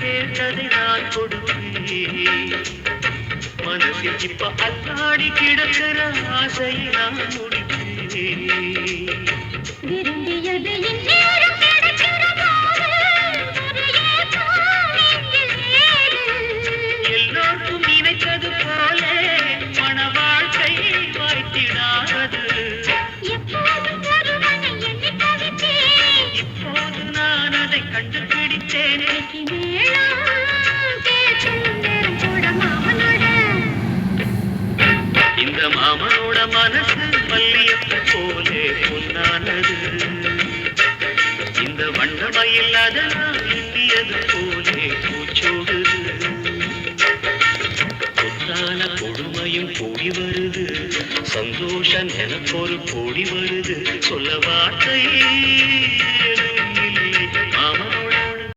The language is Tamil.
கேட்டதை நான் கொடுப்பேன். மனசில் இப்ப அல்லாடி கிடக்கிற ஆசையை நான் முடிப்பேன். விரும்பியது இந்நேரம் கிடைக்கிற போது எல்லோருக்கும் நினைத்தது போல மன வாழ்க்கை வாய்த்திடாதது. எப்போதும் ஒருவனை எண்ணி தவித்தேன். இப்போது நான் அதை கண்டுபிடித்தேன். மேளம் கேட்கும் நேரம் கூட மாமனோட இந்த மாமனோட மனசு மல்லியப்பு போலே பொன்னானது. இந்த வண்ணமயில் அதனால் எண்ணியது போலே பூச்சோடுது. பொத்தான கொடுமையும் கூடி வருது, சந்தோஷம் எனக்கொரு கோடி வருது. சொல்ல வார்த்தை